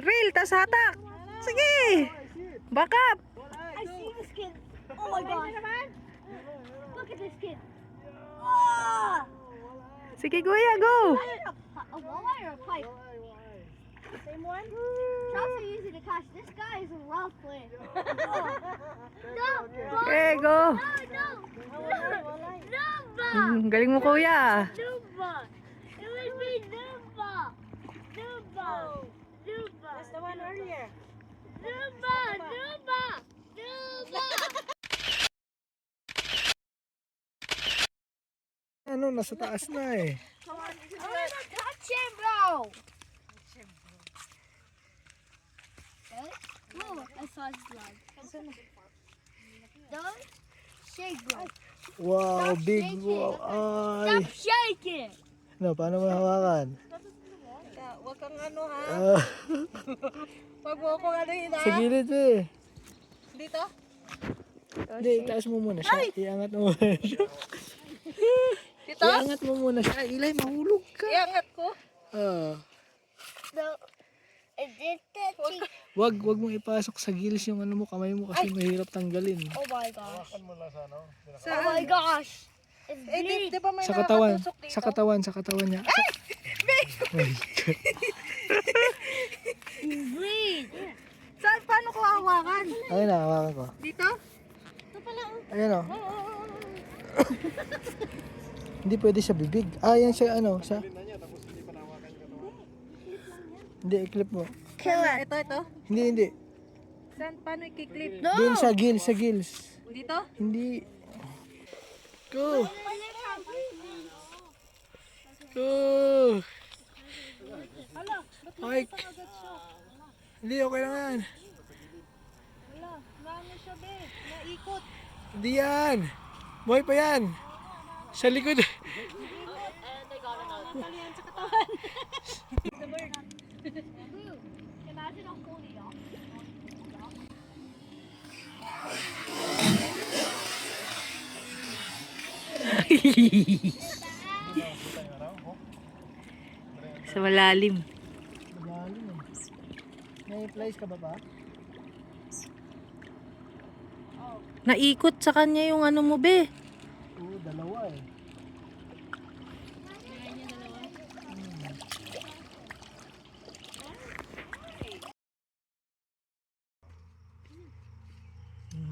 Reel, tas hatak. Sige. Back up. I see this kid. Oh my gosh. Look at this kid. Oh! Sige, kuya, go. A walleye or a pike? Same one? Trouts are easy to catch. This guy is a rough one. No! Okay, go. Nuba! Galing mo, kuya. Nuba! It would be Nuba! Nuba! Nuba! That's the one earlier. Nuba! Nuba! Nuba! Ano, nasa taas na eh. I want to touch him, bro! Whoa, I saw his leg. Don't shake, bro. Wow, Stop big shaking. wow. Ay. Stop shaking! Ano, paano mo hawakan? Huwag kang ano ha. Ah, Huwag mo akong ano yun ha. sa gilid eh. Dito? Hindi, itaas mo muna siya. Iangat mo muna siya. Dito? Iangat mo muna siya. Ilay, mahulog ka. Iangat ko. Ah. No. Is it the Wag mong ipasok sa gills yung ano mo, kamay mo kasi mahirap tanggalin. Oh my gosh. Sa, Oh my gosh. It's eh, bleeding. di ba may Sa katawan, nakatusok dito? sa katawan niya. Bleed. Saan? Paano ko hawakan? Ayun na, hawakan ko. Dito? Ayun o. Hindi pwede sa bibig. Ah, yan siya ano, sa... Hindi, i-clip mo. Ito. Hindi. Saan? Paano i-clip? Doon sa gills. Dito? Hindi. Go! Go! Mike! Hindi, okay lang yan. Wala. Ano siya be? Naikot. Hindi yan. Buhay pa yan. Sa likod. Talian sa katawan. Imagine a holy dog. Sa malalim. Malalim eh. May flies ka ba ba? Naikot sa kanya yung ano mo, be. Oo, dalawa eh.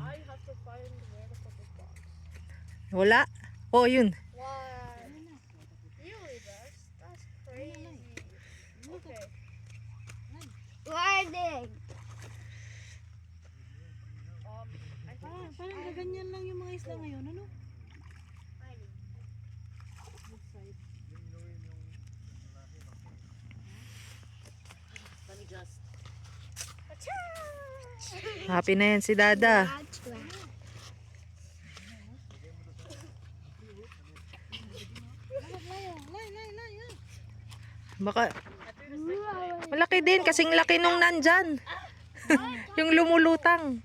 I have to find where to put this box. Wala. Oh, yun. What? Really, that's crazy. Okay. Warning. Parang ganyan lang yung mga isla ngayon, ano? Happy na yan si Dada. Baka malaki din kasing laki nung nandyan. Yung lumulutang.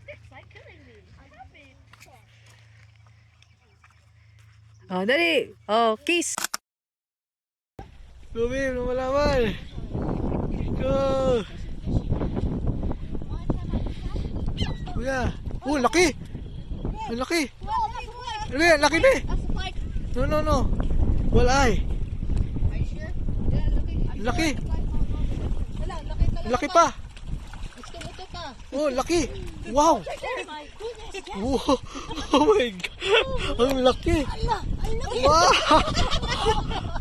Oh, dali. Oh, kiss. Go, babe, lumalaban. Go. Kuya. Oh, laki. Ang laki. Laki, laki ba? No. Walay. Laki. Laki pa. Oh, laki. Wow. Wow. Oh my God. Ang laki. Wow.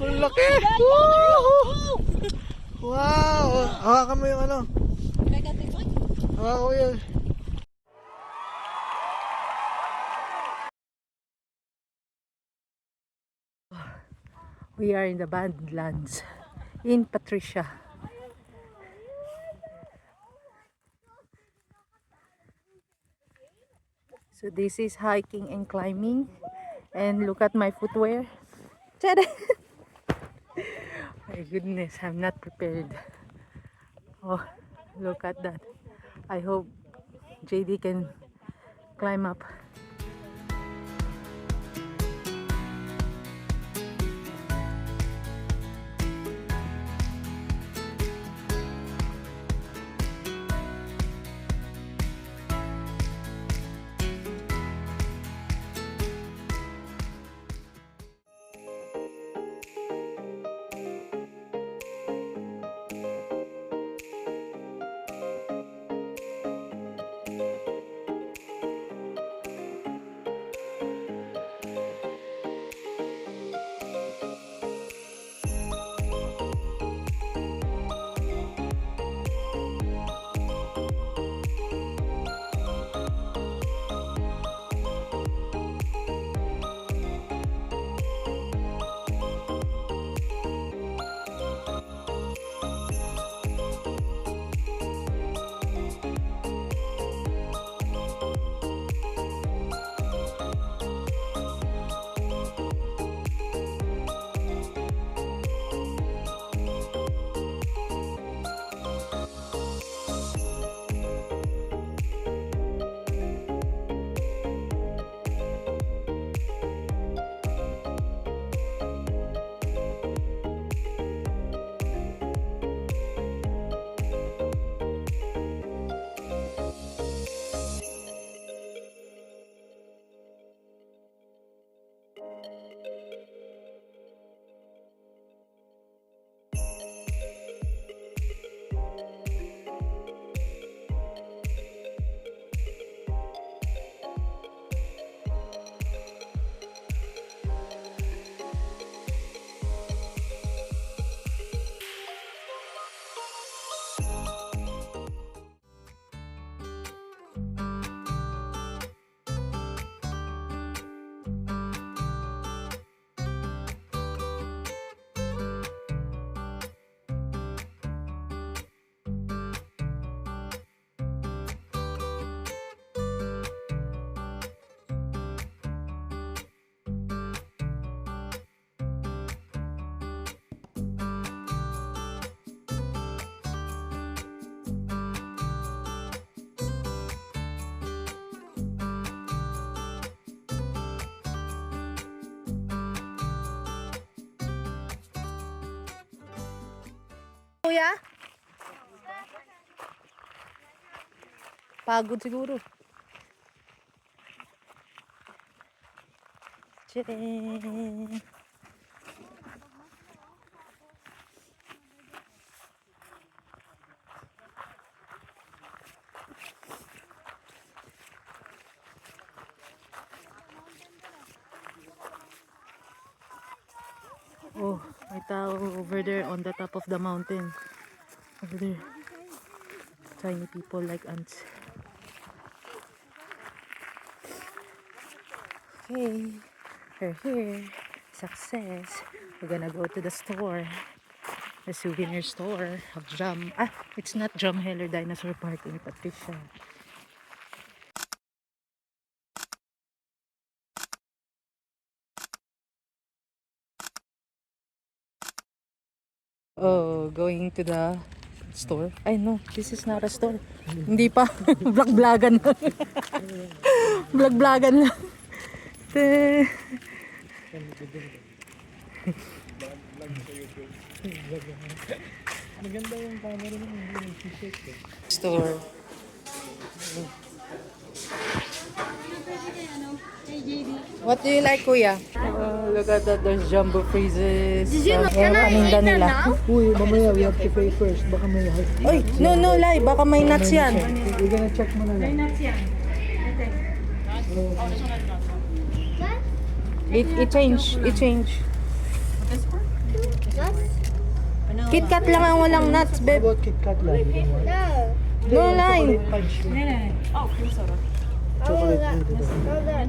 Ang laki. Wow. Wow. Hawakan mo yung ano. Hawakan mo yun. We are in the Badlands in Patricia. So this is hiking and climbing, and look at my footwear. Tada! My goodness, I'm not prepared. Oh, look at that. I hope JD can climb up. kuya? Pagod siguro. Tcharam! Oh, may tao over there on the top of the mountain. Over there. Tiny people like ants. Okay, we're here. Success. We're gonna go to the store. The souvenir store of Drum. Ah, it's not Drumheller Dinosaur Park in Patricia. Oh, going to the store. Ay no, this is not a store. Hindi pa. Vlog-vlogan lang. Vlog-vlogan lang. Te- Maganda yung camera mo, hindi nag-shake eh. Store. What do you like, kuya? Look at that, there's jumbo freezes. Did you know? Ayan, Can I paninda eat them nila. now? Uy, mamaya we have to pay first. Baka may Oy, no, lie. Baka may nuts yan. We're gonna check muna lang. It change. What? KitKat lang ang walang nuts, How babe. about KitKat lang? You don't want? No. No, lie. Chocolate punch. Chocolate that. dito. Oh, that.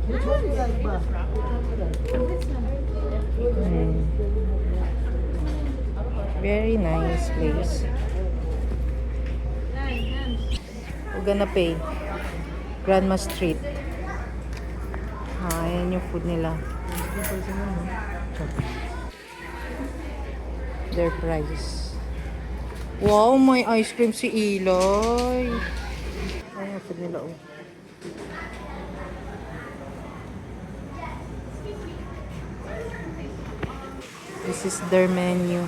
Which one you like ba? Very nice place. We're gonna pay. Grandma Street. Ayan yung food nila. Their price. Wow, may ice cream si Eloy. Ayan yung food nila, oh. This is their menu.